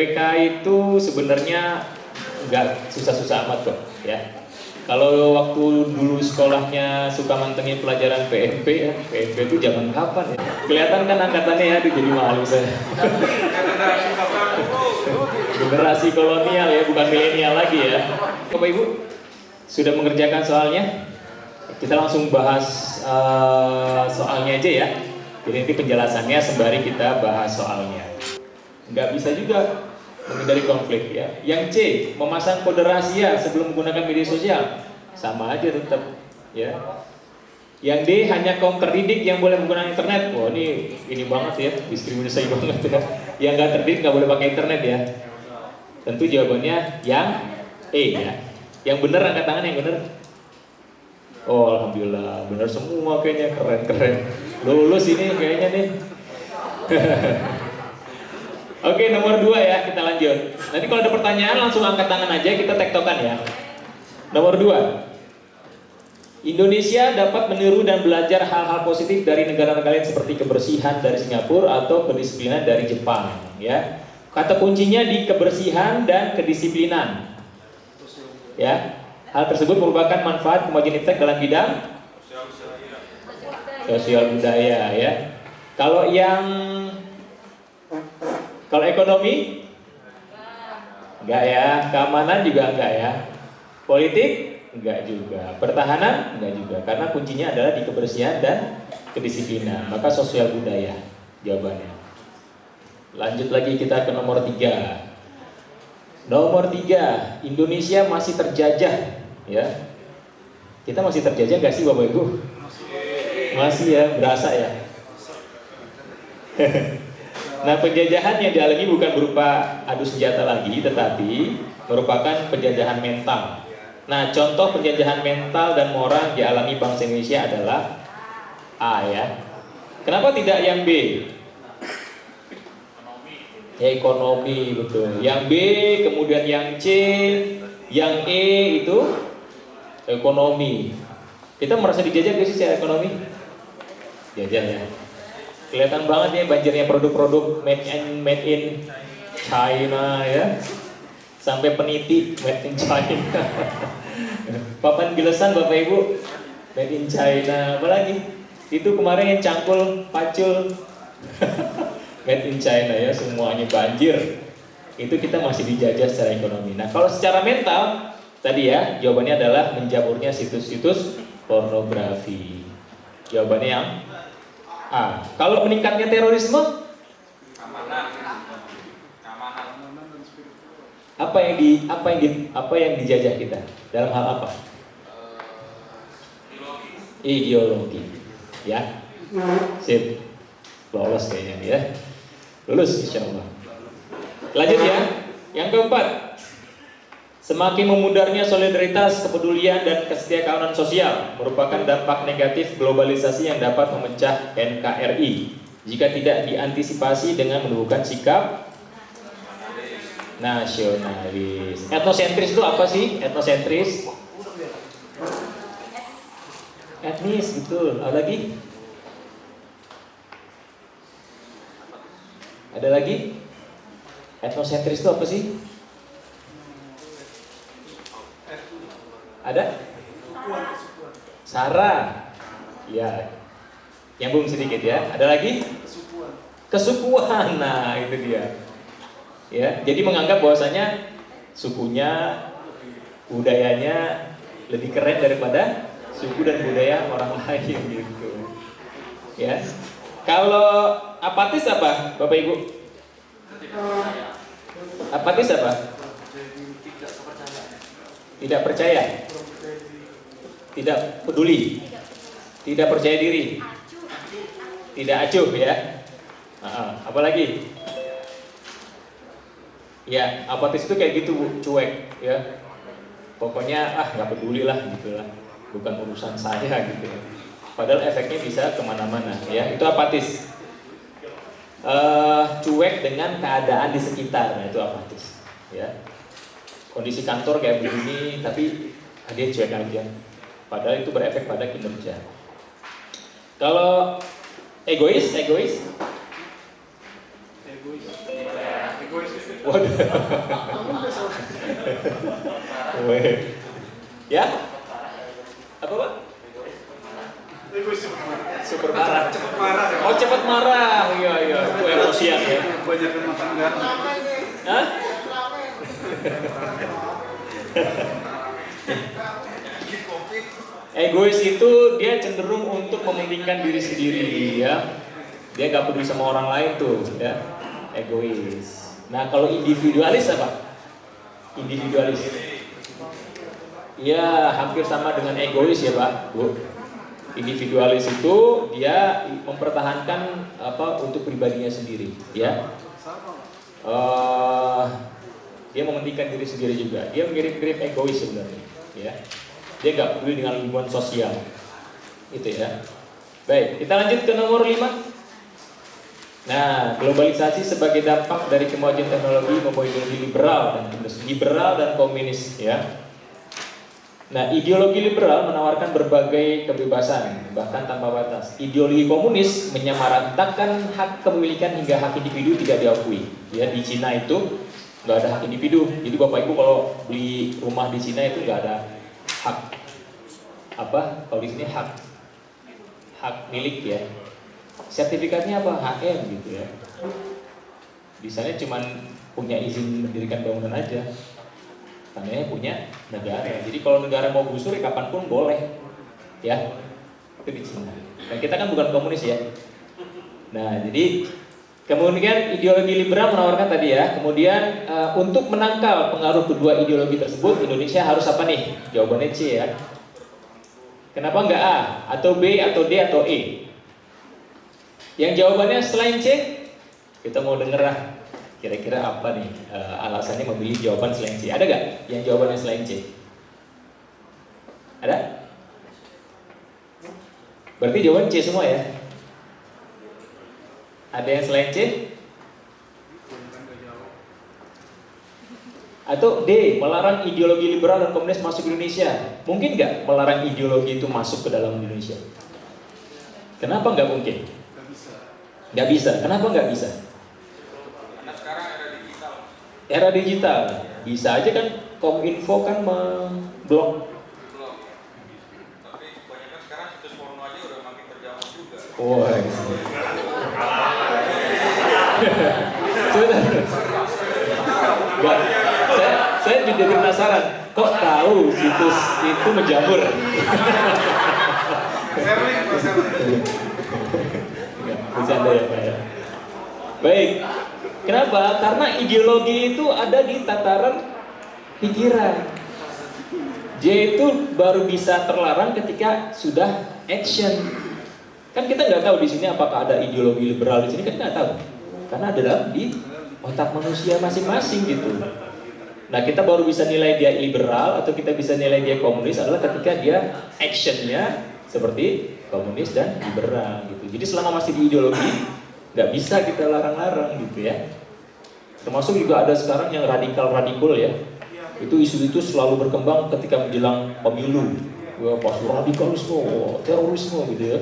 IPK itu sebenarnya nggak susah-susah amat kok ya. Kalau waktu dulu sekolahnya suka mantengin pelajaran PMP ya, PMP itu zaman kapan ya? Kelihatan kan angkatannya ya, aduh jadi malu saya. Generasi kolonial ya, bukan milenial lagi ya. Bapak Ibu, sudah mengerjakan soalnya? Kita langsung bahas soalnya aja ya. Jadi nanti penjelasannya sembari kita bahas soalnya. Nggak bisa juga menghindari konflik ya. Yang C, memasang kode rahasia sebelum menggunakan media sosial, sama aja tetap ya. Yang D, hanya kaum terdidik yang boleh menggunakan internet. Wah ini banget ya, diskriminasi banget ya. Yang nggak terdidik nggak boleh pakai internet ya. Tentu jawabannya yang E ya. Yang benar angkat tangan, yang benar. Oh alhamdulillah, benar semua kayaknya, keren. Lulus ini kayaknya nih. Oke, nomor 2 ya, kita lanjut. Nanti kalau ada pertanyaan langsung angkat tangan aja, kita tektokan ya. Nomor 2. Indonesia dapat meniru dan belajar hal-hal positif dari negara-negara lain seperti kebersihan dari Singapura atau kedisiplinan dari Jepang ya. Kata kuncinya di kebersihan dan kedisiplinan. Ya. Hal tersebut merupakan manfaat kemajuan iptek dalam bidang sosial budaya ya. Kalau ekonomi? Enggak ya. Keamanan juga enggak ya. Politik? Enggak juga. Pertahanan? Enggak juga. Karena kuncinya adalah di kebersihan dan kedisiplinan. Maka sosial budaya jawabannya. Lanjut lagi kita ke nomor 3. Nomor 3, Indonesia masih terjajah ya. Kita masih terjajah enggak sih Bapak Ibu? Masih ya, berasa ya. Nah, penjajahan yang dialami bukan berupa adu senjata lagi, tetapi merupakan penjajahan mental. Nah, contoh penjajahan mental dan moral yang dialami bangsa Indonesia adalah A ya. Kenapa tidak yang B? Ya, ekonomi, betul. Yang B, kemudian yang C, yang E itu ekonomi. Kita merasa dijajah gak sih secara ekonomi? Jajah ya. Kelihatan banget ya banjirnya produk-produk made in China ya. Sampai peniti made in China. Papan gilesan Bapak Ibu made in China. Apalagi itu kemarin yang cangkul pacul made in China ya, semuanya banjir. Itu kita masih dijajah secara ekonomi. Nah, kalau secara mental tadi ya, jawabannya adalah menjaburnya situs-situs pornografi. Jawabannya yang A. Kalau meningkatnya terorisme? Apa yang dijajah kita? Dalam hal apa? Ideologi. Ya. Sip. Lolos kayaknya ya. Lulus insyaallah. Lanjut ya. Yang keempat. Semakin memudarnya solidaritas, kepedulian, dan kesetiakawanan sosial merupakan dampak negatif globalisasi yang dapat memecah NKRI jika tidak diantisipasi dengan menumbuhkan sikap nasionalis. Etnosentris itu apa sih? Etnosentris? Etnis, betul. Ada lagi? Ada lagi? Etnosentris itu apa sih? Ada? Sara. Ya. Nyambung sedikit ya. Ada lagi? Kesukuan. Nah, itu dia. Ya, jadi menganggap bahwasanya sukunya, budayanya lebih keren daripada suku dan budaya orang lain gitu. Ya. Kalau apatis apa, Bapak Ibu? Apatis apa? Tidak percaya, tidak peduli, tidak percaya diri, tidak acuh ya. Apalagi? Ya, apatis itu kayak gitu Bu, cuek ya. Pokoknya nggak peduli lah gitu lah, bukan urusan saya gitu. Padahal efeknya bisa kemana-mana ya. Itu apatis. Cuek dengan keadaan di sekitar, nah itu apatis ya. Kondisi kantor kayak begini, tapi dia cuek aja. Padahal itu berefek pada kinerja. Kalau egois Waduh. Weh. Ya? Apa Pak? Super marah. Cepat marah ya. Oh cepat marah, iya iya. Itu emosian ya. Banyak makan garam. Hah? Egois itu dia cenderung untuk mementingkan diri sendiri ya. Dia gak peduli sama orang lain tuh ya. Egois. Nah kalau individualis apa? Individualis. Ya hampir sama dengan egois ya Pak Bu. Individualis itu dia mempertahankan apa untuk pribadinya sendiri ya. Dia mementingkan diri sendiri juga. Dia mirip-mirip egois sebenarnya ya. Dia nggak peduli dengan lingkungan sosial itu ya. Baik, kita lanjut ke nomor 5. Nah, globalisasi sebagai dampak dari kemajuan teknologi membawa ideologi liberal dan komunis ya. Nah, ideologi liberal menawarkan berbagai kebebasan bahkan tanpa batas. Ideologi komunis menyamaratakan hak kepemilikan hingga hak individu tidak diakui. Ya, di Cina itu nggak ada hak individu. Jadi Bapak Ibu kalau beli rumah di Cina itu nggak ada hak apa? Kalau di sini hak milik ya. Sertifikatnya apa? HM gitu ya. Di sana cuma punya izin mendirikan bangunan aja. Tanahnya punya negara. Jadi kalau negara mau gusur ya kapanpun boleh. Ya. Itu di Cina. Dan kita kan bukan komunis ya. Nah, jadi kemudian ideologi liberal menawarkan tadi ya. Kemudian untuk menangkal pengaruh kedua ideologi tersebut, Indonesia harus apa nih? Jawabannya C ya. Kenapa enggak A? Atau B, atau D, atau E? Yang jawabannya selain C, kita mau denger lah. Kira-kira apa nih alasannya memilih jawaban selain C? Ada gak yang jawabannya selain C? Ada? Berarti jawaban C semua ya? Ada yang selain C? Atau D, melarang ideologi liberal dan komunis masuk ke Indonesia? Mungkin nggak melarang ideologi itu masuk ke dalam Indonesia? Kenapa nggak mungkin? Nggak bisa. Kenapa nggak bisa? Karena sekarang era digital. Era digital, bisa aja kan Kominfo kan memblok. Belum. Tapi kebanyakan sekarang situs porno aja udah makin terjamah juga. Wah. Sudah. Nggak. Saya juga penasaran. Kok tahu situs itu menjamur? Bercanda ya Pak ya. Baik. Kenapa? Karena ideologi itu ada di tataran pikiran. J itu baru bisa terlarang ketika sudah action. Kan kita nggak tahu di sini apakah ada ideologi liberal di sini, kan nggak tahu. Karena ada dalam di otak manusia masing-masing gitu. Nah, kita baru bisa nilai dia liberal atau kita bisa nilai dia komunis adalah ketika dia actionnya seperti komunis dan liberal gitu. Jadi selama masih di ideologi nggak bisa kita larang-larang gitu ya. Termasuk juga ada sekarang yang radikal ya. Itu isu itu selalu berkembang ketika menjelang pemilu. Wah, pas radikalisme, terorisme gitu ya.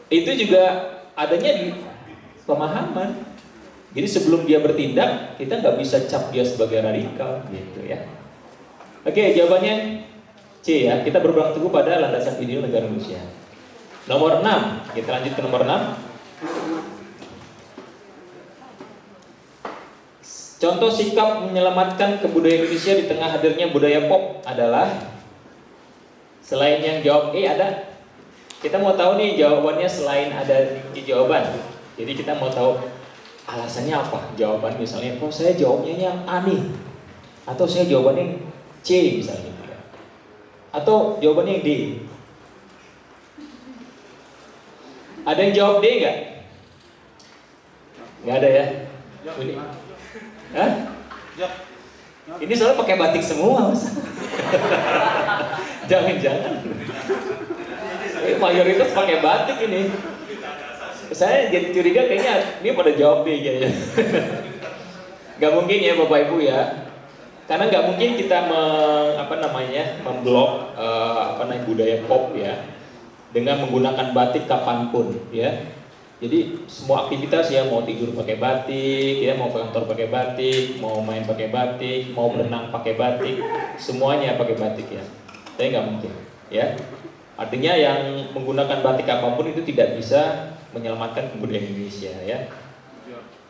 Itu juga adanya di pemahaman. Jadi sebelum dia bertindak, kita nggak bisa cap dia sebagai radikal gitu ya. Oke, jawabannya C ya. Kita berpegang teguh pada landasan ideologi negara Indonesia. Nomor 6, kita lanjut ke nomor 6. Contoh sikap menyelamatkan kebudayaan Indonesia di tengah hadirnya budaya pop adalah, selain yang jawab E ada? Kita mau tahu nih jawabannya selain ada di jawaban. Jadi kita mau tahu alasannya apa? Jawaban misalnya, kok saya jawabnya yang A nih, atau saya jawabannya C misalnya, atau jawabannya yang D. Ada yang jawab D nggak? Nggak ada ya? Ini, hah? Ini soalnya pakai batik semua, Mas. Jangan-jangan. Mayoritas pakai batik ini. Saya jadi curiga kayaknya ini pada jawab deh kayaknya. Gak mungkin ya Bapak Ibu ya. Karena gak mungkin kita memblok budaya pop ya dengan menggunakan batik kapanpun ya. Jadi semua aktivitas ya, mau tidur pakai batik, ya mau ke kantor pakai batik, mau main pakai batik, mau berenang pakai batik, semuanya pakai batik ya. Tapi nggak mungkin, ya. Artinya yang menggunakan batik apapun itu tidak bisa menyelamatkan kebudayaan Indonesia ya.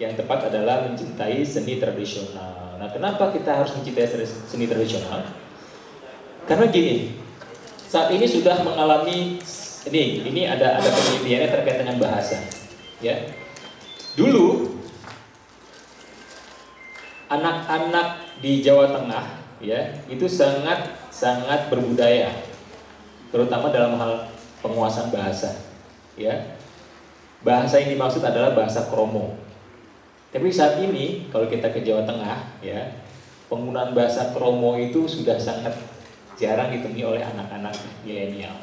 Yang tepat adalah mencintai seni tradisional. Nah, kenapa kita harus mencintai seni tradisional? Karena gini, saat ini sudah mengalami ini ada penelitiannya terkait dengan bahasa. Ya, dulu anak-anak di Jawa Tengah ya itu sangat berbudaya, terutama dalam hal penguasaan bahasa. Ya, bahasa yang dimaksud adalah bahasa Kromo. Tapi saat ini kalau kita ke Jawa Tengah ya, penggunaan bahasa Kromo itu sudah sangat jarang ditemui oleh anak-anak milenial.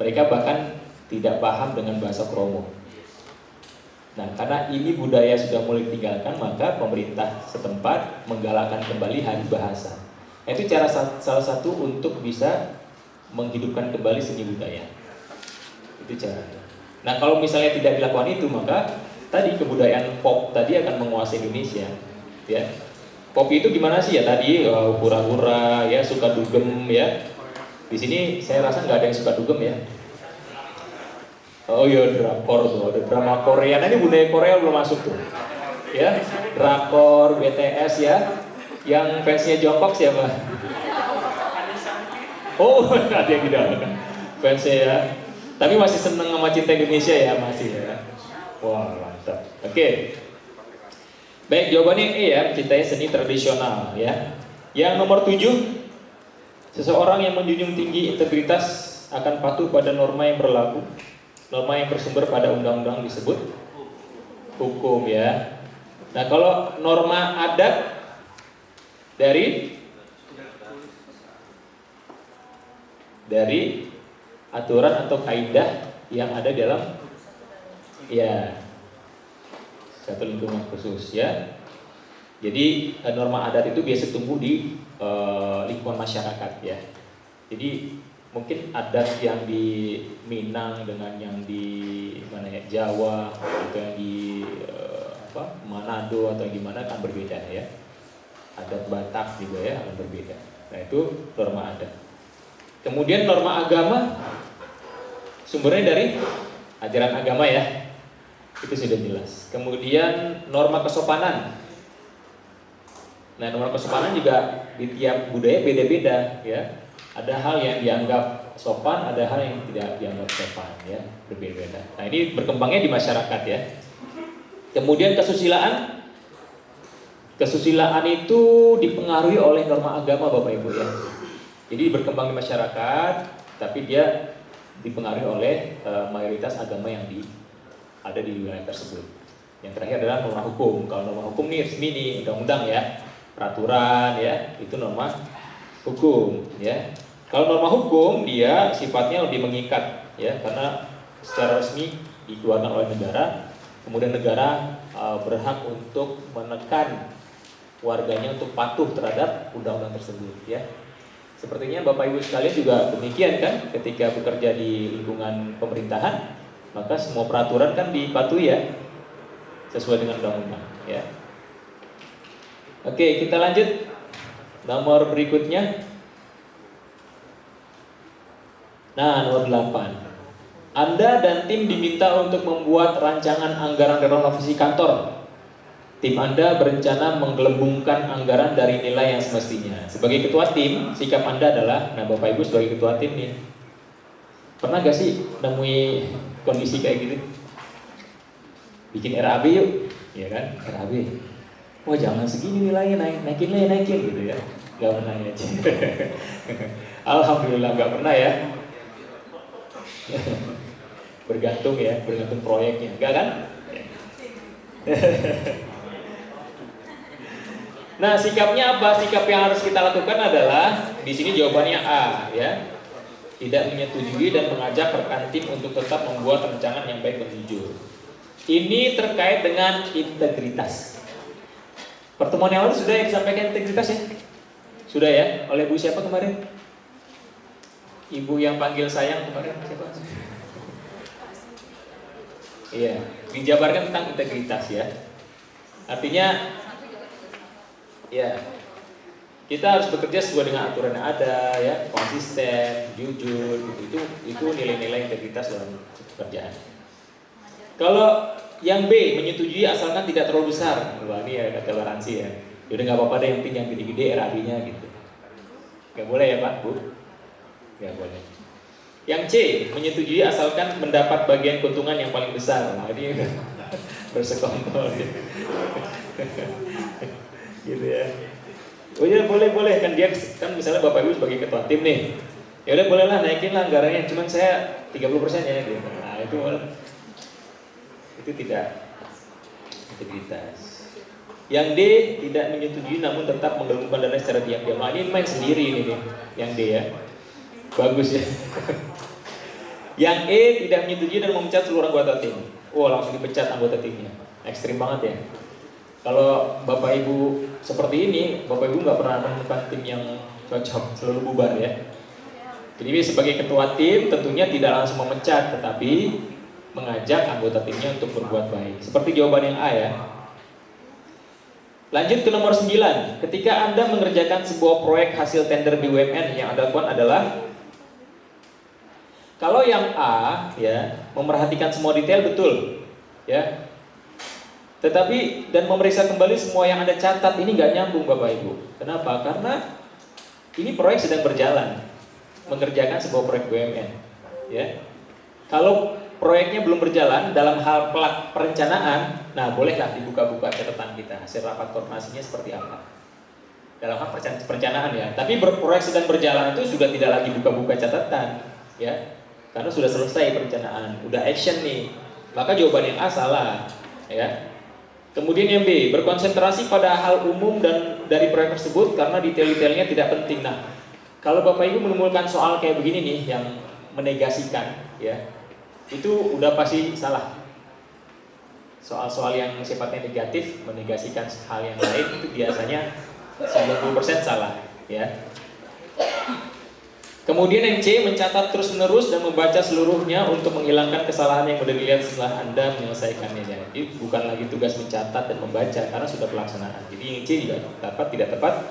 Mereka bahkan tidak paham dengan bahasa Kromo. Nah, karena ini budaya sudah mulai ditinggalkan, maka pemerintah setempat menggalakkan kembali hari bahasa. Nah, itu cara salah satu untuk bisa menghidupkan kembali seni budaya. Itu caranya. Nah, kalau misalnya tidak dilakukan itu, maka tadi kebudayaan pop tadi akan menguasai Indonesia. Ya, pop itu gimana sih ya tadi? Hura-hura, ya suka dugem ya. Di sini saya rasa nggak ada yang suka dugem ya. Oh iya, drakor tuh, ada drama Korea. Nah, ini budaya Korea belum masuk tuh. Ya, drakor, BTS ya. Yang fansnya Jongkok siapa? Oh, ada yang tidak. Fansnya ya. Tapi masih seneng sama cinta Indonesia ya, masih ya. Wah, mantap. Oke. Baik, jawabannya E ya, mencintai seni tradisional ya. Yang nomor 7, seseorang yang menjunjung tinggi integritas akan patuh pada norma yang berlaku. Norma yang bersumber pada undang-undang disebut hukum ya. Nah, kalau norma adat dari aturan atau kaidah yang ada dalam ya satu lingkungan khusus ya. Jadi norma adat itu biasa tumbuh di lingkungan masyarakat ya. Jadi mungkin adat yang di Minang dengan yang di mana ya Jawa atau yang di Manado atau yang di mana akan berbeda ya. Adat Batak juga ya akan berbeda. Nah, itu norma adat. Kemudian norma agama sumbernya dari ajaran agama ya. Itu sudah jelas. Kemudian norma kesopanan. Nah, norma kesopanan juga di tiap budaya beda-beda ya. Ada hal yang dianggap sopan, ada hal yang tidak dianggap sopan ya, berbeda-beda. Nah, ini berkembangnya di masyarakat ya. Kemudian kesusilaan. Kesusilaan itu dipengaruhi oleh norma agama Bapak Ibu ya. Jadi berkembang di masyarakat, tapi dia dipengaruhi oleh mayoritas agama yang ada di wilayah tersebut. Yang terakhir adalah norma hukum. Kalau norma hukum ini resmi nih, undang-undang ya, peraturan ya, itu norma hukum ya. Kalau norma hukum dia sifatnya lebih mengikat ya, karena secara resmi dikeluarkan oleh negara, kemudian negara berhak untuk menekan warganya untuk patuh terhadap undang-undang tersebut ya. Sepertinya Bapak Ibu sekalian juga demikian kan, ketika bekerja di lingkungan pemerintahan, maka semua peraturan kan dipatuhi ya, sesuai dengan undang-undang ya. Oke, kita lanjut nomor berikutnya. Nah, nomor 8. Anda dan tim diminta untuk membuat rancangan anggaran renovasi kantor. Tim Anda berencana menggelembungkan anggaran dari nilai yang semestinya. Sebagai ketua tim, sikap Anda adalah, nah Bapak Ibu sebagai ketua tim nih, pernah gak sih nemui kondisi kayak gitu? Bikin RAB yuk, ya kan? RAB. Wah, jangan segini nilainya, naikin gitu ya. Gak pernah ya. Alhamdulillah gak pernah ya. Bergantung proyeknya, enggak kan? Nah, sikapnya apa? Sikap yang harus kita lakukan adalah di sini jawabannya A ya. Tidak menyetujui dan mengajak rekan tim untuk tetap membuat rancangan yang baik dan jujur. Ini terkait dengan integritas. Pertemuan yang lalu sudah yang disampaikan integritas ya? Sudah ya? Oleh Bu siapa kemarin? Ibu yang panggil sayang kemarin siapa? Iya, dijabarkan tentang integritas ya. Artinya, ya kita harus bekerja sesuai dengan aturan yang ada, ya, konsisten, jujur, gitu. Itu nilai-nilai integritas dalam pekerjaan. Kalau yang B menyetujui asalkan tidak terlalu besar, wah ini ya kata garansi ya. Udah nggak apa-apa deh, yang penting yang gede-gede RAB-nya gitu. Nggak boleh ya Pak, Bu? Nggak boleh. Yang C menyetujui asalkan mendapat bagian keuntungan yang paling besar. Nah ini bersekongkol gitu. Gitu ya. Oh ya boleh kan dia kan misalnya Bapak Ibu sebagai ketua tim nih. Ya udah bolehlah naikin lah anggarannya, cuman saya 30% ya gitu. Nah itu tidak integritas. Yang D tidak menyetujui namun tetap menggelembungkan dana secara diam-diam. Nah ini main sendiri ini nih, yang D ya. Bagus ya. Yang E tidak menyetujui dan memecat seluruh anggota tim. Oh langsung dipecat anggota timnya. Ekstrim banget ya. Kalau Bapak Ibu seperti ini, Bapak Ibu nggak pernah menemukan tim yang cocok, selalu bubar ya. Jadi sebagai ketua tim tentunya tidak langsung memecat, tetapi mengajak anggota timnya untuk berbuat baik. Seperti jawaban yang A ya. Lanjut ke nomor 9. Ketika Anda mengerjakan sebuah proyek hasil tender BUMN, yang Anda lakukan adalah, kalau yang A ya, memperhatikan semua detail betul ya. Tetapi dan memeriksa kembali semua yang Anda catat, ini nggak nyambung Bapak Ibu. Kenapa? Karena ini proyek sedang berjalan, mengerjakan sebuah proyek BUMN ya. Kalau proyeknya belum berjalan dalam hal perencanaan, nah bolehlah dibuka-buka catatan kita, hasil rapat koordinasinya seperti apa dalam hal perencanaan ya. Tapi proyek sedang berjalan itu sudah tidak lagi buka-buka catatan ya, karena sudah selesai perencanaan, udah action nih. Maka jawaban yang A salah ya. Kemudian yang B, berkonsentrasi pada hal umum dan dari proyek tersebut karena detail-detailnya tidak penting. Nah, kalau Bapak Ibu menemukan soal kayak begini nih yang menegasikan ya, itu udah pasti salah. Soal-soal yang sifatnya negatif, menegasikan hal yang lain, itu biasanya 90% salah ya. Kemudian yang C, mencatat terus-menerus dan membaca seluruhnya untuk menghilangkan kesalahan yang sudah dilihat setelah Anda menyelesaikannya. Jadi bukan lagi tugas mencatat dan membaca karena sudah pelaksanaan. Jadi yang C juga tepat, tidak tepat.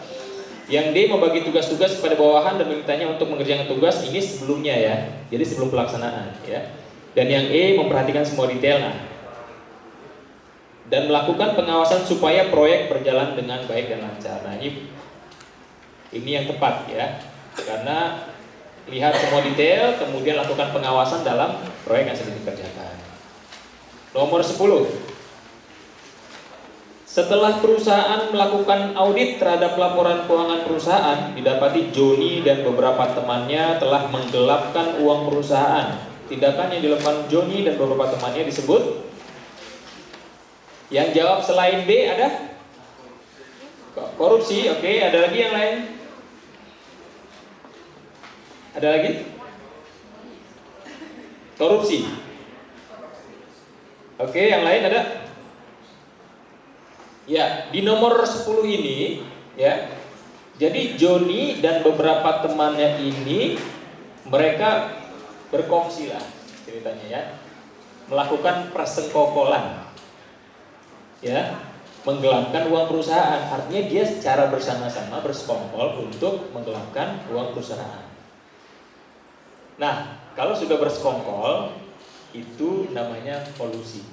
Yang D, membagi tugas-tugas kepada bawahan dan memintanya untuk mengerjakan tugas ini sebelumnya ya. Jadi sebelum pelaksanaan ya. Dan yang E, memperhatikan semua detail dan melakukan pengawasan supaya proyek berjalan dengan baik dan lancar. Nah ini yang tepat ya. Karena lihat semua detail, kemudian lakukan pengawasan dalam proyek yang sedang dikerjakan. Nomor 10. Setelah perusahaan melakukan audit terhadap laporan keuangan perusahaan, didapati Joni dan beberapa temannya telah menggelapkan uang perusahaan. Tindakan yang dilakukan Joni dan beberapa temannya disebut. Yang jawab selain B ada? Korupsi, oke. Ada lagi yang lain? Ada lagi? Korupsi. Oke, yang lain ada? Ya, di nomor 10 ini ya. Jadi Joni dan beberapa temannya ini mereka berkongsi lah ceritanya ya. Melakukan persengkokolan. Ya, menggelapkan uang perusahaan. Artinya dia secara bersama-sama bersekongkol untuk menggelapkan uang perusahaan. Nah, kalau sudah bersekongkol itu namanya kolusi.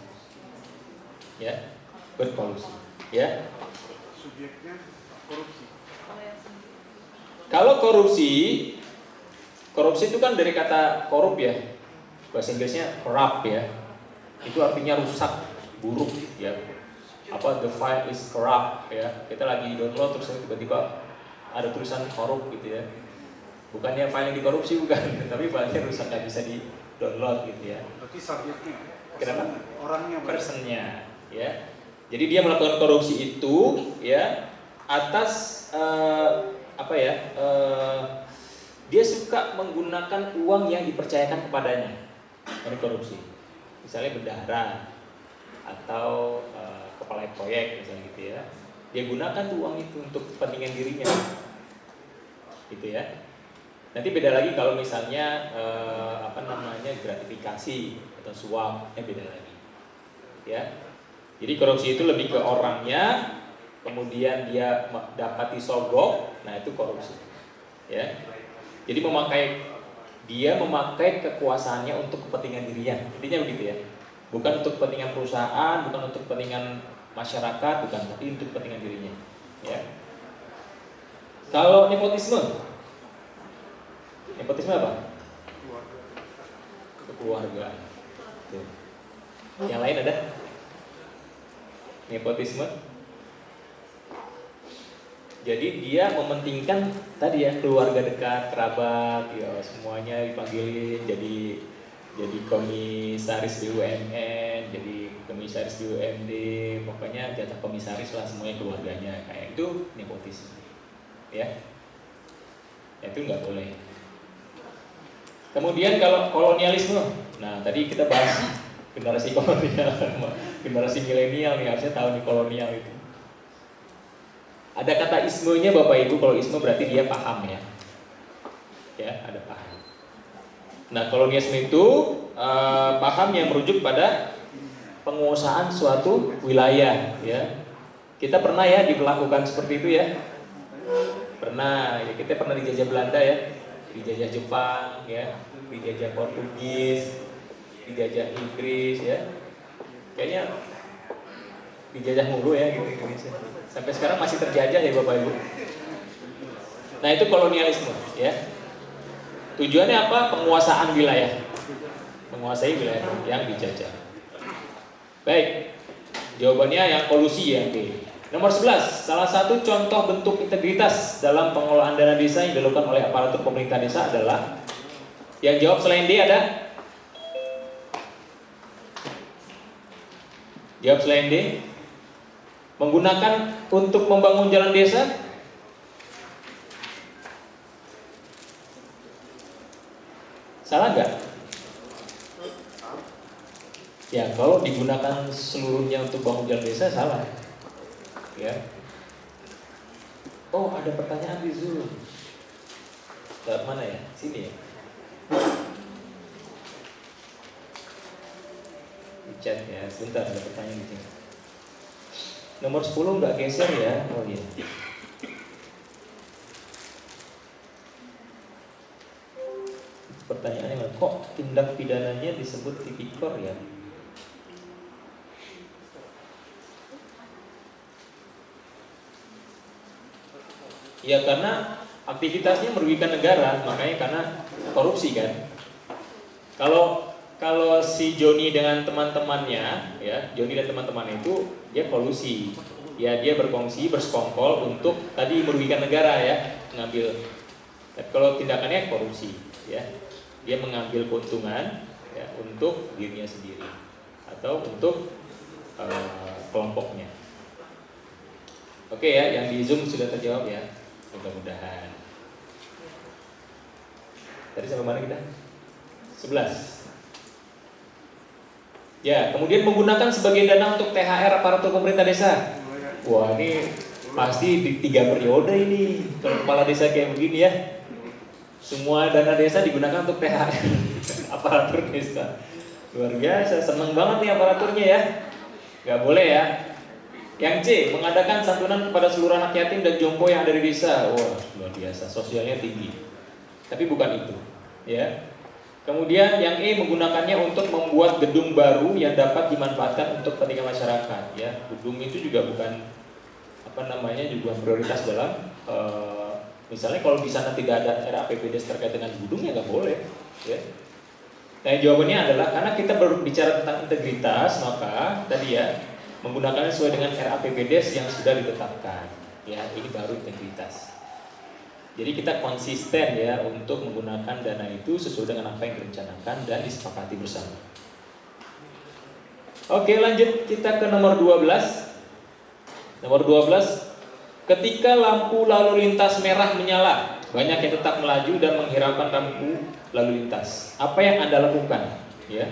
Ya, berkolusi, ya. Subjeknya korupsi. Kalau korupsi itu kan dari kata korup ya. Bahasa Inggrisnya corrupt ya. Itu artinya rusak, buruk ya. Apa the file is corrupt ya. Kita lagi download terus tiba-tiba ada tulisan korup gitu ya. Bukannya file yang dikorupsi bukan, tapi filenya rusak nggak bisa di-download gitu ya. Berarti subjeknya. Kenapa? Orangnya. Personnya, ya. Jadi dia melakukan korupsi itu, ya, atas dia suka menggunakan uang yang dipercayakan kepadanya. Ini korupsi. Misalnya bendahara atau kepala proyek misalnya gitu ya. Dia gunakan tuh uang itu untuk kepentingan dirinya, gitu ya. Nanti beda lagi kalau misalnya gratifikasi atau suap, beda lagi. ya. Jadi korupsi itu lebih ke orangnya, kemudian dia dapat disogok, nah itu korupsi, ya. Jadi dia memakai kekuasaannya untuk kepentingan dirinya, intinya begitu ya. Bukan untuk kepentingan perusahaan, bukan untuk kepentingan masyarakat, bukan, tapi untuk kepentingan dirinya, ya. Kalau nepotisme apa? Keluarga. Tuh. Yang lain ada? Nepotisme. Jadi dia mementingkan tadi ya, keluarga dekat, kerabat, ya semuanya dipanggilin jadi komisaris BUMN, jadi komisaris BUMD, pokoknya jatah komisaris lah, semuanya keluarganya, kayak itu nepotisme, ya. Itu nggak boleh. Kemudian kalau kolonialisme, nah tadi kita bahas generasi kolonial, generasi milenial nih harusnya tahu nih kolonial itu. Ada kata ismenya Bapak Ibu, kalau isme berarti dia paham ya. Ya, ada paham. Nah, kolonialisme itu paham yang merujuk pada penguasaan suatu wilayah ya. Kita pernah ya diperlakukan seperti itu ya. Pernah, ya kita pernah dijajah Belanda ya. Dijajah Jepang ya, dijajah Portugis, dijajah Inggris ya. Kayaknya dijajah mulu ya gitu Indonesia. Sampai sekarang masih terjajah ya Bapak Ibu. Nah, itu kolonialisme ya. Tujuannya apa? Penguasaan wilayah. Menguasai wilayah yang dijajah. Baik. Jawabannya yang kolusi ya, oke. Nomor 11, salah satu contoh bentuk integritas dalam pengelolaan dana desa yang dilakukan oleh aparatur pemerintah desa adalah, yang jawab selain D ada? Jawab selain D. Menggunakan untuk membangun jalan desa? Salah nggak? Ya, kalau digunakan seluruhnya untuk bangun jalan desa salah. Ya. Oh, ada pertanyaan di Zoom. Lewat mana ya? Sini ya. Di chat ya. Sebentar, ada pertanyaan di sini. Nomor 10 nggak geser ya? Oh iya. Pertanyaannya, kok tindak pidananya disebut tipikor ya? Ya karena aktivitasnya merugikan negara, makanya karena korupsi kan. Kalau si Joni dengan teman-temannya, ya Joni dan teman-temannya itu dia kolusi, ya dia berkongsi, bersekongkol untuk tadi merugikan negara ya, mengambil. Tapi kalau tindakannya korupsi, ya dia mengambil keuntungan ya untuk dirinya sendiri atau untuk kelompoknya. Oke ya, yang di Zoom sudah terjawab ya. Mudah-mudahan. Tadi sampai mana kita? 11. Ya, kemudian menggunakan sebagian dana untuk THR aparatur pemerintah desa. Wah, ini pasti di 3 periode ini. Kalau kepala desa kayak begini ya. Semua dana desa digunakan untuk THR aparatur desa. Luar biasa, seneng banget nih aparaturnya ya. Gak boleh ya. Yang C, mengadakan santunan kepada seluruh anak yatim dan jompo yang ada di desa. Wah, luar biasa, sosialnya tinggi. Tapi bukan itu, ya. Kemudian yang E, menggunakannya untuk membuat gedung baru yang dapat dimanfaatkan untuk kepentingan masyarakat, ya. Gedung itu juga bukan juga prioritas dalam misalnya kalau di sana tidak ada RAPBD terkait dengan gedung ya nggak boleh, ya. Nah, jawabannya adalah karena kita berbicara tentang integritas, maka tadi ya menggunakannya sesuai dengan RAPBD yang sudah ditetapkan. Ya, ini baru integritas. Jadi kita konsisten ya untuk menggunakan dana itu sesuai dengan apa yang direncanakan dan disepakati bersama. Oke, lanjut kita ke nomor 12. Nomor 12, ketika lampu lalu lintas merah menyala, banyak yang tetap melaju dan menghiraukan lampu lalu lintas. Apa yang Anda lakukan? Ya.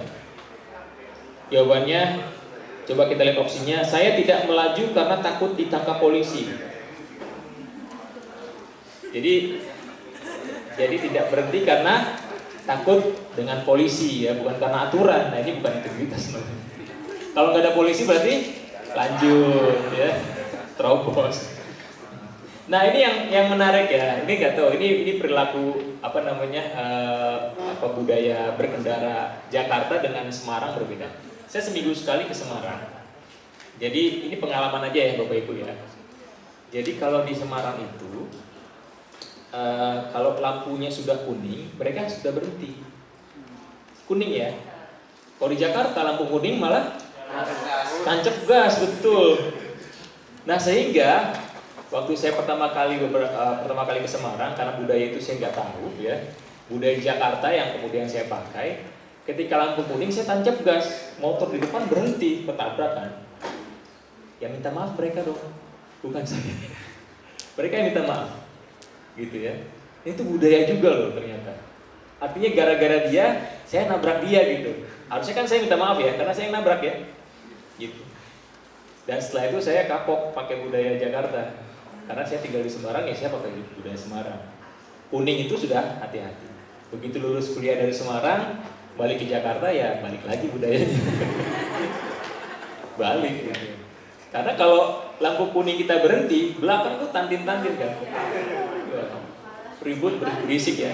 Jawabannya, coba kita lihat opsinya. Saya tidak melaju karena takut ditangkap polisi. Jadi tidak berhenti karena takut dengan polisi ya, bukan karena aturan. Nah, ini bukan integritas. Kalau nggak ada polisi berarti lanjut ya, terobos. Nah ini yang menarik ya, ini nggak tahu, ini perilaku apa namanya apa budaya berkendara Jakarta dengan Semarang berbeda. Saya seminggu sekali ke Semarang, jadi ini pengalaman aja ya Bapak Ibu ya. Jadi kalau di Semarang itu, kalau lampunya sudah kuning, mereka sudah berhenti. Kuning ya. Kalau di Jakarta lampu kuning malah tancap gas, betul. Nah sehingga waktu saya pertama kali ke Semarang, karena budaya itu saya nggak tahu ya, budaya Jakarta yang kemudian saya pakai, ketika lampu kuning saya tancap gas, motor di depan berhenti, ketabrakan. Ya minta maaf mereka dong, bukan saya. Mereka yang minta maaf, gitu ya. Itu budaya juga loh ternyata. Artinya gara-gara dia, saya nabrak dia gitu. Harusnya kan saya minta maaf ya, karena saya yang nabrak ya, gitu. Dan setelah itu saya kapok pakai budaya Jakarta. Karena saya tinggal di Semarang ya saya pakai budaya Semarang. Kuning itu sudah hati-hati. Begitu lulus kuliah dari Semarang, balik ke Jakarta ya balik lagi budayanya. Balik gitu. Karena kalau lampu kuning kita berhenti, belakang tuh tantin-tantin kan. Ribut berisik ya.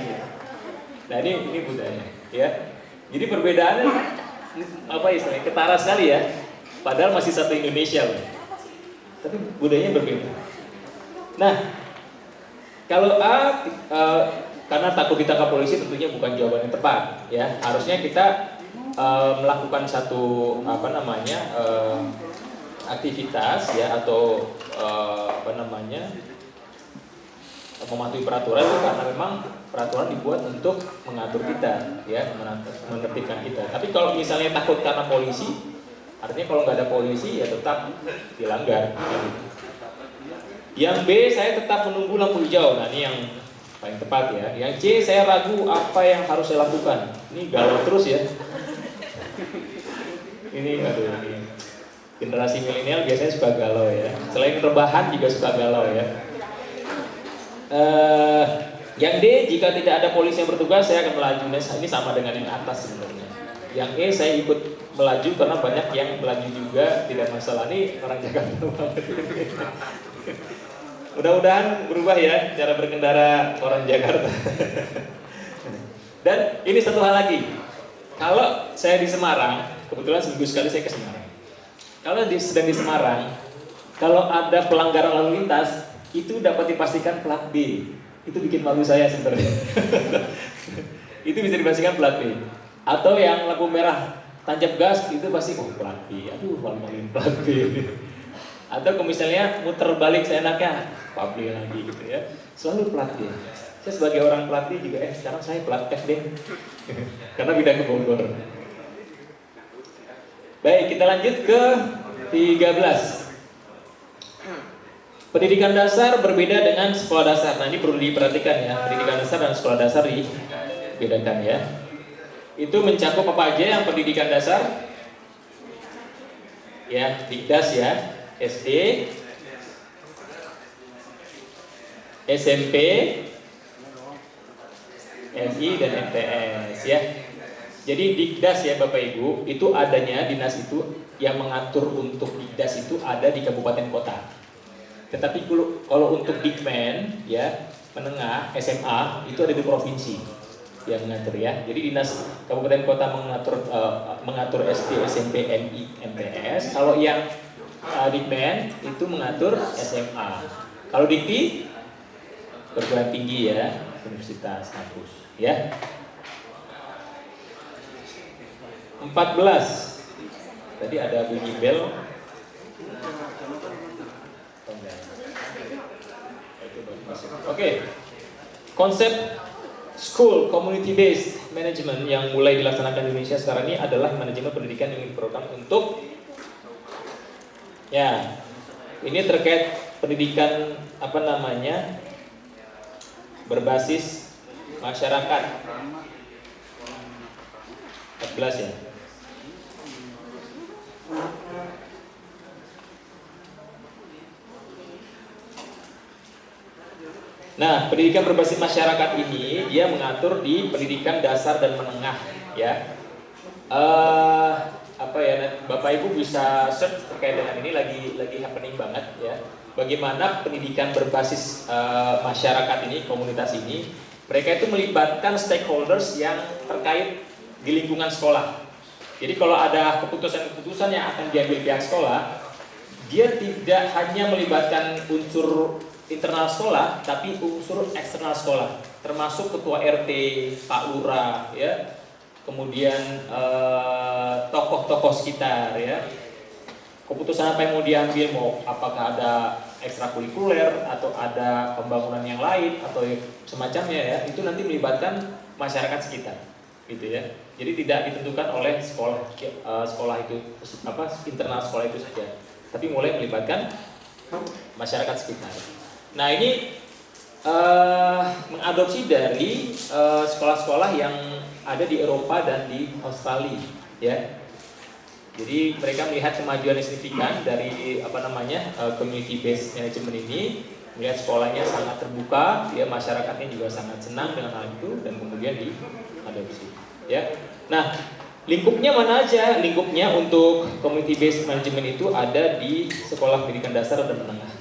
Nah ini budaya ya. Jadi perbedaannya apa istilahnya ketara sekali ya. Padahal masih satu Indonesia loh. Tapi budayanya berbeda. Nah, kalau karena takut ditangkap polisi tentunya bukan jawaban yang tepat, ya. Harusnya kita melakukan satu aktivitas, ya, atau mematuhi peraturan itu karena memang peraturan dibuat untuk mengatur kita, ya, menertibkan kita. Tapi kalau misalnya takut karena polisi, artinya kalau nggak ada polisi ya tetap dilanggar. Yang B, saya tetap menunggu lampu hijau. Nah ini yang paling tepat ya. Yang C, saya ragu apa yang harus saya lakukan. Ini galau terus ya. Ini generasi milenial biasanya suka galau ya. Selain rebahan juga suka galau ya. Yang D, jika tidak ada polisi yang bertugas, saya akan melaju. Nah, ini sama dengan yang atas sebenarnya. Yang E, saya ikut melaju karena banyak yang melaju juga, tidak masalah. Ini orang Jakarta banget. Mudah-mudahan berubah ya cara berkendara orang Jakarta. Dan ini satu hal lagi. Kalau saya di Semarang, kebetulan seminggu sekali saya ke Semarang. Kalau sedang di Semarang, kalau ada pelanggaran lalu lintas, itu dapat dipastikan plat B. Itu bikin malu saya sebenarnya. Itu bisa dipastikan plat B. Atau yang lampu merah tancap gas, itu pasti plat B. Aduh, malu-maluin plat B. Atau kalau misalnya muter balik seenaknya, plat B lagi gitu ya. Selalu plat B. Saya sebagai orang plat B juga, sekarang saya plat F deh. Karena pindah ke Bogor. Baik, kita lanjut ke 13. Pendidikan dasar berbeda dengan sekolah dasar. Nah ini perlu diperhatikan ya, pendidikan dasar dan sekolah dasar dibedakan ya. Itu mencakup apa aja yang pendidikan dasar? Ya, Dikdas ya, SD, SMP, MI dan MTS ya. Jadi Dikdas ya Bapak Ibu, itu adanya dinas itu yang mengatur untuk Dikdas itu ada di kabupaten kota. Tetapi kalau untuk Dikmen ya, menengah, SMA itu ada di provinsi yang mengatur ya. Jadi dinas kabupaten kota mengatur SD, SMP, MI, MTS. Kalau yang Dikmen itu mengatur SMA. Kalau Dikti perguruan tinggi ya, universitas, kampus ya. 14. Tadi ada bunyi bel. Oke. Konsep school community based management yang mulai dilaksanakan di Indonesia sekarang ini adalah manajemen pendidikan yang diperlukan untuk ya, ini terkait pendidikan berbasis masyarakat. 14 ya. Nah, pendidikan berbasis masyarakat ini dia mengatur di pendidikan dasar dan menengah ya. apa ya, Bapak Ibu bisa search terkait dengan ini, lagi happening banget ya. Bagaimana pendidikan berbasis masyarakat ini, komunitas ini, mereka itu melibatkan stakeholders yang terkait di lingkungan sekolah. Jadi kalau ada keputusan-keputusan yang akan diambil pihak sekolah, dia tidak hanya melibatkan unsur internal sekolah, tapi unsur eksternal sekolah, termasuk ketua RT, Pak Lurah, ya, kemudian tokoh-tokoh sekitar, ya. Keputusan apa yang mau diambil, mau apakah ada ekstrakurikuler atau ada pembangunan yang lain atau semacamnya, ya, itu nanti melibatkan masyarakat sekitar, gitu ya. Jadi tidak ditentukan oleh sekolah itu apa internal sekolah itu saja, tapi mulai melibatkan masyarakat sekitar. Nah ini mengadopsi dari sekolah-sekolah yang ada di Eropa dan di Australia, ya. Jadi mereka melihat kemajuan yang signifikan dari community based management ini, melihat sekolahnya sangat terbuka, ya, masyarakatnya juga sangat senang dengan hal itu dan kemudian diadopsi, ya. Nah, lingkupnya mana aja? Lingkupnya untuk community based management itu ada di sekolah pendidikan dasar dan menengah,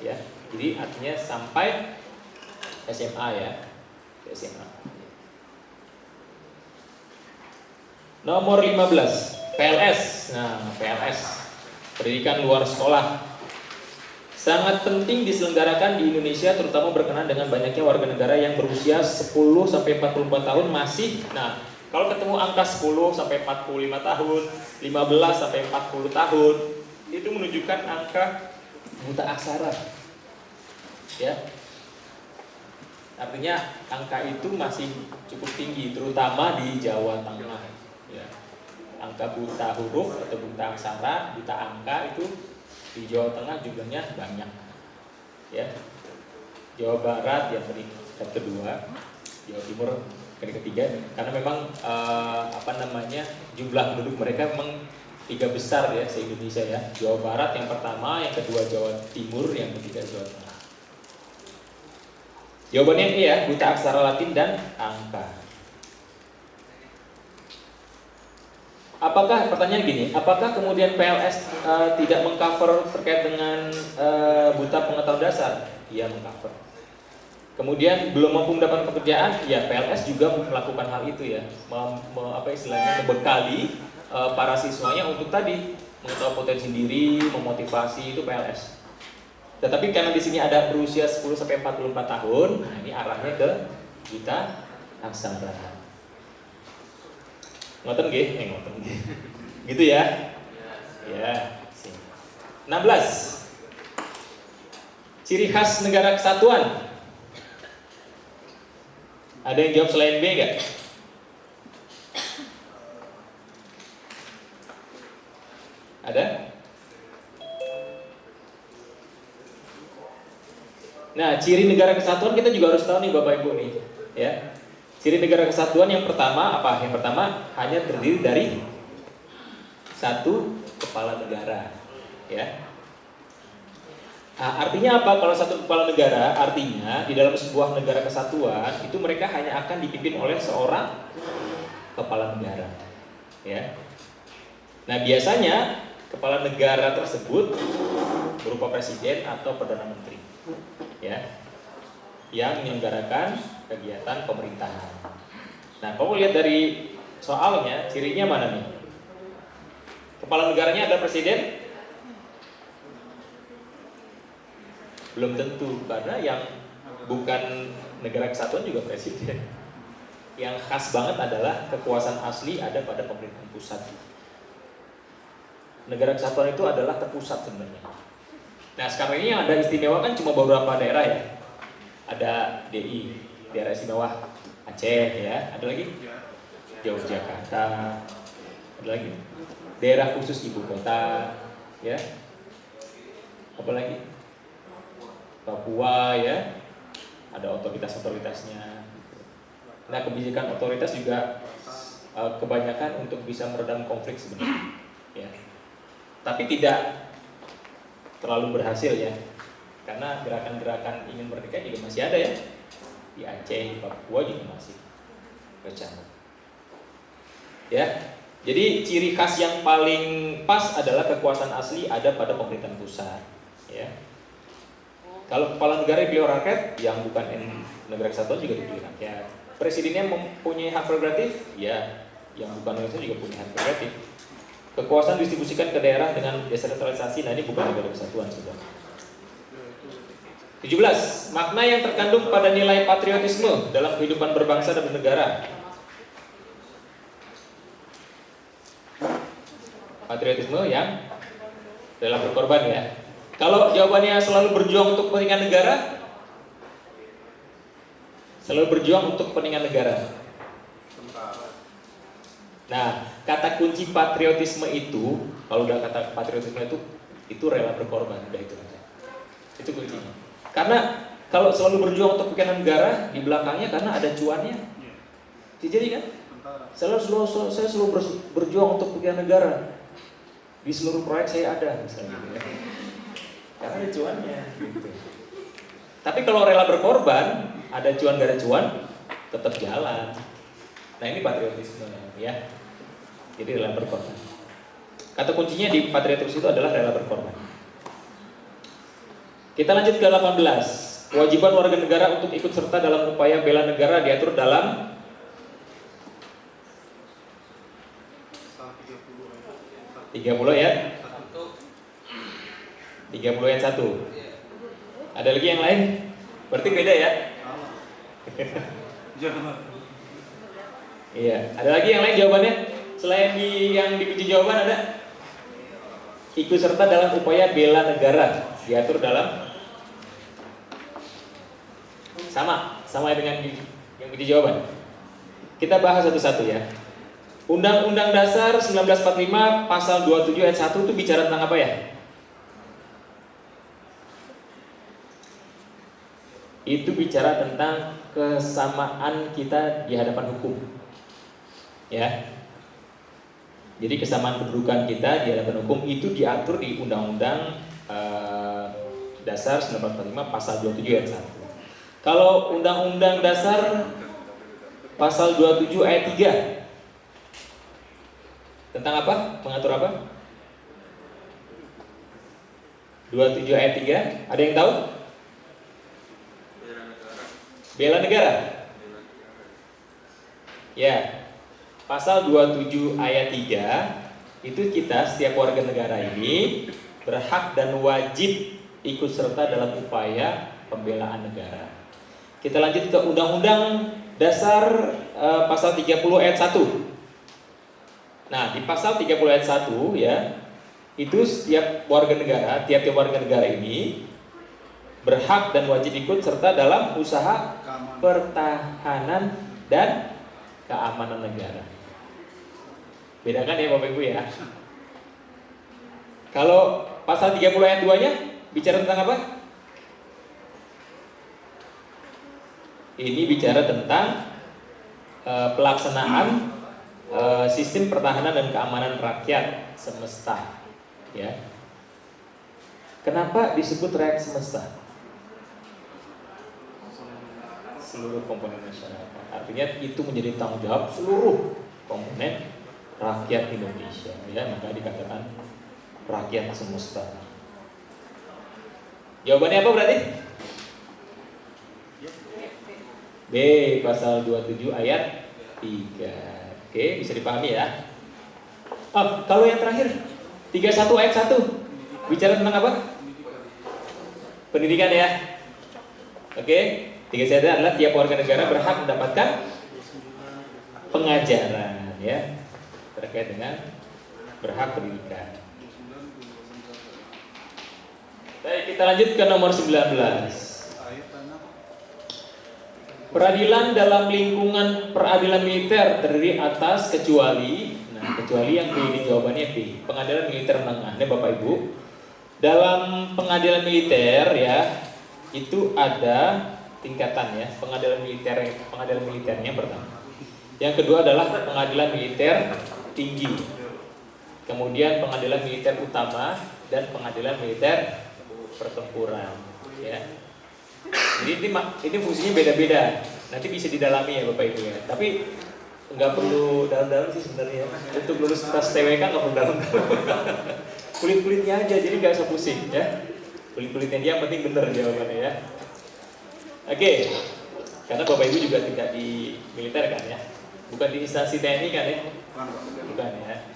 ya. Jadi artinya sampai SMA, ya, SMA. Nomor 15, PLS. Nah, PLS, pendidikan luar sekolah, sangat penting diselenggarakan di Indonesia, terutama berkenaan dengan banyaknya warga negara yang berusia 10 sampai 44 tahun masih. Nah, kalau ketemu angka 10 sampai 45 tahun, 15 sampai 40 tahun, itu menunjukkan angka buta aksara. Ya. Artinya angka itu masih cukup tinggi, terutama di Jawa Tengah, ya. Angka buta huruf atau buta aksara, buta angka itu di Jawa Tengah jumlahnya banyak, ya. Jawa Barat yang peringkat kedua, Jawa Timur peringkat ketiga, karena memang jumlah penduduk mereka memang 3 besar, ya, se-Indonesia, ya. Jawa Barat yang pertama, yang kedua Jawa Timur, yang ketiga Jawa Tengah. Jawabannya E, ya, buta aksara Latin dan angka. Apakah, pertanyaan gini, apakah kemudian PLS tidak mengcover terkait dengan buta pengetahuan dasar? Iya, mengcover. Kemudian belum mampu mendapat pekerjaan, ya PLS juga melakukan hal itu, ya, membekali para siswanya untuk tadi mengetahui potensi diri, memotivasi, itu PLS. Tetapi karena di sini ada berusia 10 sampai 44 tahun, nah ini arahnya ke buta aksara. Ngoten nggih, ngoten nggih. Gitu ya. Ya, 16. Ciri khas negara kesatuan. Ada yang jawab selain B enggak? Ada? Nah, ciri negara kesatuan kita juga harus tahu nih Bapak Ibu nih, ya. Ciri negara kesatuan yang pertama apa? Yang pertama hanya terdiri dari satu kepala negara, ya. Nah, artinya apa? Kalau satu kepala negara, artinya di dalam sebuah negara kesatuan itu mereka hanya akan dipimpin oleh seorang kepala negara, ya. Nah, biasanya kepala negara tersebut berupa presiden atau perdana menteri, ya, yang menyelenggarakan kegiatan pemerintahan. Nah, kamu lihat dari soalnya, cirinya mana nih? Kepala negaranya ada presiden? Belum tentu, karena yang bukan negara kesatuan juga presiden. Yang khas banget adalah kekuasaan asli ada pada pemerintahan pusat. Negara kesatuan itu adalah terpusat sebenarnya. Nah, sekarang ini yang ada istimewa kan cuma beberapa daerah, ya. Ada DI, daerah istimewa Aceh, ya. Ada lagi Yogyakarta, ada lagi daerah khusus ibu kota, ya. Apa lagi? Papua, ya. Ada otoritas-otoritasnya. Nah, kebijakan otoritas juga kebanyakan untuk bisa meredam konflik sebenarnya, ya. Tapi tidak terlalu berhasil, ya. Karena gerakan-gerakan ingin merdeka juga masih ada, ya. Di Aceh, di Papua juga masih bercanda. Ya. Jadi ciri khas yang paling pas adalah kekuasaan asli ada pada pemerintahan pusat. Ya. Kalau kepala negara dipilih rakyat, yang bukan negara kesatuan juga dipilih rakyat. Presidennya mempunyai hak prerogatif, ya, yang bukan negara juga punya hak prerogatif. Kekuasaan distribusikan ke daerah dengan desentralisasi, nah ini bukan negara kesatuan sudah. 17. Makna yang terkandung pada nilai patriotisme dalam kehidupan berbangsa dan bernegara. Patriotisme yang rela berkorban ya. Kalau jawabannya selalu berjuang untuk kepentingan negara, selalu berjuang untuk kepentingan negara. Nah, kata kunci patriotisme itu, kalau udah kata patriotisme itu rela berkorban, udah itu aja. Itu kuncinya. Karena kalau selalu berjuang untuk kepentingan negara, di belakangnya karena ada cuannya. Jadi kan, saya selalu berjuang untuk kepentingan negara. Di seluruh proyek saya ada, misalnya gitu ya. Karena ada cuannya. Gitu. Tapi kalau rela berkorban, ada cuan gak ada cuan, tetap jalan. Nah ini patriotisme ya. Jadi rela berkorban. Kata kuncinya di patriotisme itu adalah rela berkorban. Kita lanjut ke 18. Kewajiban warga negara untuk ikut serta dalam upaya bela negara diatur dalam 30 ya. 30 ayat 1. Ada lagi yang lain? Berarti beda ya? Iya, ada lagi yang lain jawabannya? Selain yang dikunci jawaban ada? Ikut serta dalam upaya bela negara diatur dalam sama dengan yang kunci jawaban. Kita bahas satu-satu ya. Undang-Undang Dasar 1945 pasal 27 ayat 1 itu bicara tentang apa ya? Itu bicara tentang kesamaan kita di hadapan hukum. Ya. Jadi kesamaan kedudukan kita di hadapan hukum itu diatur di Undang-Undang Dasar 1945 pasal 27 ayat 1. Kalau Undang-Undang Dasar pasal 27 ayat 3 tentang apa? Mengatur apa? 27 ayat 3, ada yang tahu? Bela negara. Ya. Pasal 27 ayat 3 itu kita setiap warga negara ini berhak dan wajib ikut serta dalam upaya pembelaan negara. Kita lanjut ke Undang-Undang Dasar pasal 30 ayat 1. Nah, di pasal 30 ayat 1 ya, itu setiap warga negara, tiap-tiap warga negara ini berhak dan wajib ikut serta dalam usaha pertahanan dan keamanan negara. Bedakan ya Bapak Ibu ya. Kalau pasal 30 ayat 2-nya bicara tentang apa? Ini bicara tentang pelaksanaan sistem pertahanan dan keamanan rakyat semesta, ya. Kenapa disebut rakyat semesta? Seluruh komponen masyarakat. Artinya itu menjadi tanggung jawab seluruh komponen rakyat Indonesia, ya. Maka dikatakan rakyat semesta. Jawabannya apa berarti? B, pasal 27 ayat 3. Oke, bisa dipahami ya. Oh, kalau yang terakhir 31 ayat 1 bicara tentang apa? Pendidikan ya. Oke, 31 adalah tiap warga negara berhak mendapatkan pengajaran ya, terkait dengan berhak pendidikan. Baik, kita lanjut ke nomor 19. Peradilan dalam lingkungan peradilan militer terdiri atas kecuali yang B, ini jawabannya B, pengadilan militer menengah. Ini Bapak Ibu, dalam pengadilan militer ya, itu ada tingkatan ya, pengadilan militernya pertama. Yang kedua adalah pengadilan militer tinggi. Kemudian pengadilan militer utama dan pengadilan militer pertempuran ya. Jadi ini fungsinya beda-beda. Nanti bisa didalami ya Bapak Ibu ya. Tapi nggak perlu dalam-dalam sih sebenarnya. Untuk lulus tes TWK nggak perlu dalam-dalam. Kulit-kulitnya aja, jadi nggak usah pusing ya. Kulit-kulitnya dia yang penting bener jawabannya ya. Oke, karena Bapak Ibu juga tidak di militer kan ya? Bukan di instansi TNI kan ya? Bukan ya.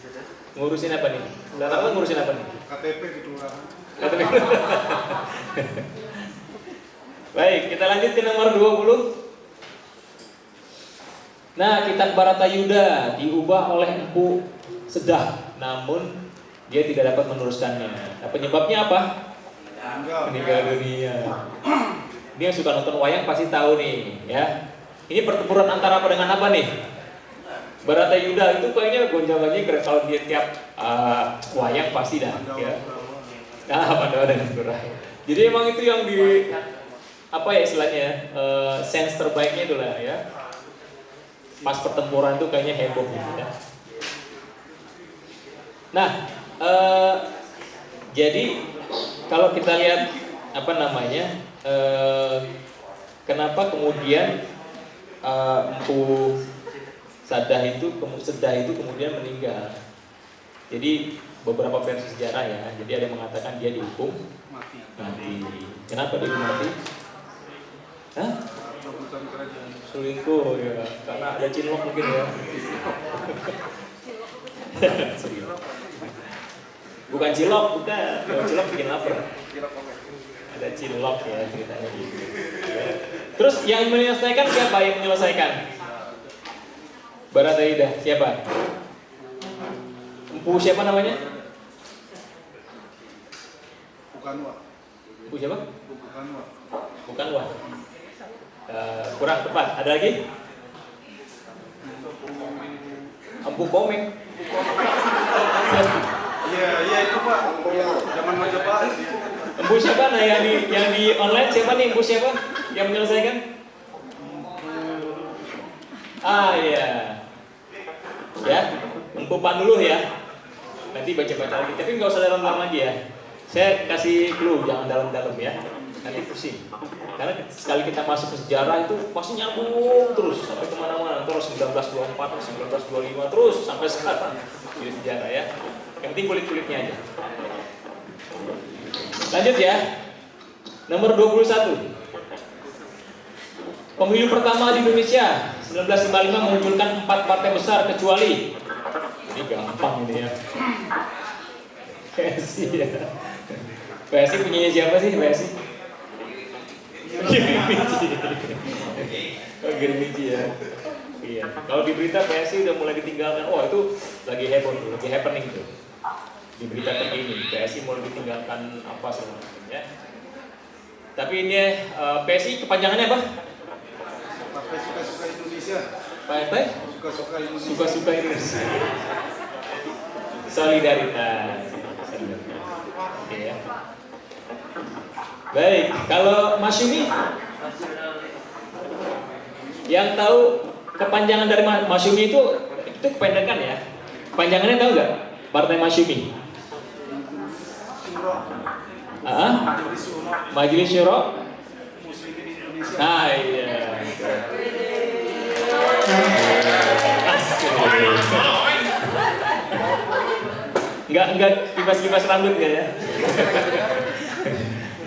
Ngurusin apa nih? Rata-rata ngurusin apa nih? KTP di kelurahan. Baik, kita lanjut ke nomor 20. Nah, kitab Baratayuda diubah oleh Empu Sedah, namun dia tidak dapat meneruskannya. Nah, penyebabnya apa? Meninggal dunia. Dia yang suka nonton wayang pasti tahu nih, ya. Ini pertempuran antara apa dengan apa nih? Baratayuda itu kayaknya gonjang-ganjing kalau dia tiap wayang pasti dah, ya. Pandawa dan Kurai. Jadi emang itu yang di apa ya istilahnya? Sense terbaiknya itulah ya. Pas pertempuran itu kayaknya heboh gitu ya. Nah, jadi kalau kita lihat apa namanya, kenapa kemudian Empu Sedah itu kemudian meninggal. Jadi beberapa versi sejarah ya. Jadi ada yang mengatakan dia dihukum mati. Kenapa dia mati? Hah? Selingkuh ya, karena ada cinlok mungkin ya. Bukan cilok, bukan. Kalau cilok bikin lapar. Ada cinlok ya ceritanya gitu. Terus yang menyelesaikan siapa yang menyelesaikan? Baratayuda siapa? Empu siapa namanya? Bukan Wak. Empu siapa? Bukan Wak. Bukan Wak. Kurang tepat. Ada lagi? Empu Komeng. Iya itu Pak. Zaman Majapahit. Empu siapa? Nah yang di online siapa nih? Empu siapa yang menyelesaikan? Iya. Ya, Empu Panuluh ya. Nanti baca-baca lagi. Tapi nggak usah dalam-dalam lagi ya. Saya kasih clue, jangan dalam-dalam ya. Nanti pusing. Karena sekali kita masuk ke sejarah itu pasti nyambung terus sampai kemana-mana. Terus 1924, 1925 terus sampai sekarang di sejarah ya. Yang penting kulit-kulitnya aja. Lanjut ya. Nomor 21. Pemilu pertama di Indonesia 1955 memunculkan 4 partai besar kecuali. Ini gampang ini ya. PSI ya. PSI punyanya siapa sih PSI? Girmiji ya. Iya. Kalau di berita PSI udah mulai ditinggalkan. Oh itu lagi heboh, lagi happening tuh. Di berita terkini PSI mulai ditinggalkan apa sebenarnya ya. Tapi ini PSI kepanjangannya apa? Partai Suka-Suka Indonesia. Partai? Suka-Suka Indonesia. Suka-Suka Indonesia. Solidaritas. Oke ya. Baik, kalau Masyumi yang tahu kepanjangan dari Masyumi itu kependekan ya. Kepanjangannya tahu nggak? Partai Masyumi. Majelis Syuro Muslimin Indonesia. Nah iya. Enggak kipas-kipas rambut nggak ya?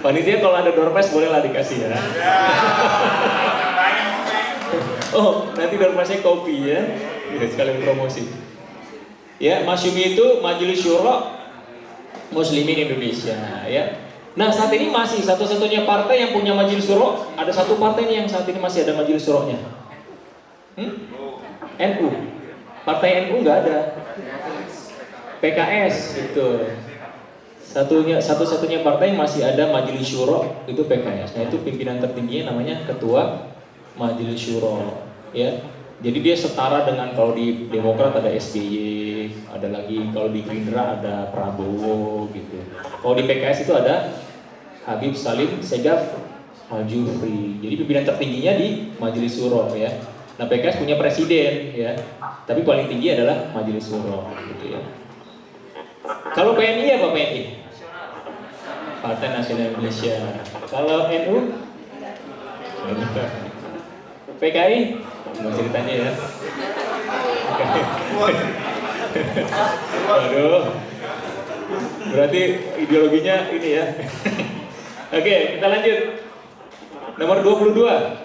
Panitia kalau ada door prize boleh lah dikasih ya. Oh nanti door prize-nya kopi ya. Sekalian promosi. Ya Masyumi itu Majelis Syuro Muslimin Indonesia ya. Nah saat ini masih satu-satunya partai yang punya Majelis Syuro. Ada satu partai nih yang saat ini masih ada Majelis Syuro-nya. NU. Partai NU nggak ada. PKS gitu. Satu-satunya partai yang masih ada Majelis Syuro itu PKS. Nah itu pimpinan tertingginya namanya Ketua Majelis Syuro ya. Jadi dia setara dengan kalau di Demokrat ada SBY, ada lagi kalau di Gerindra ada Prabowo gitu. Kalau di PKS itu ada Habib Salim Segaf Al-Jufri. Jadi pimpinan tertingginya di Majelis Syuro ya. Nah PKS punya presiden ya, tapi paling tinggi adalah Majelis Syuro gitu ya. Kalau PNI apa PNI? Partai Nasional Indonesia. Kalau NU? PKI? Mau ceritanya ya. Waduh. Berarti ideologinya ini ya. Oke, kita lanjut. Nomor 22.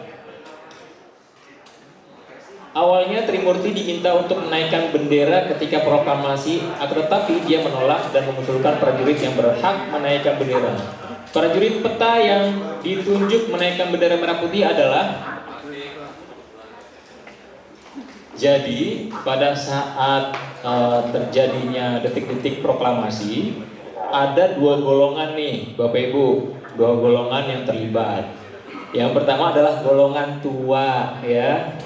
Awalnya Trimurti diminta untuk menaikkan bendera ketika proklamasi, akan tetapi dia menolak dan mengusulkan prajurit yang berhak menaikkan bendera. Prajurit peta yang ditunjuk menaikkan bendera merah putih adalah. Jadi pada saat terjadinya detik-detik proklamasi, ada dua golongan nih Bapak Ibu, dua golongan yang terlibat. Yang pertama adalah golongan tua ya.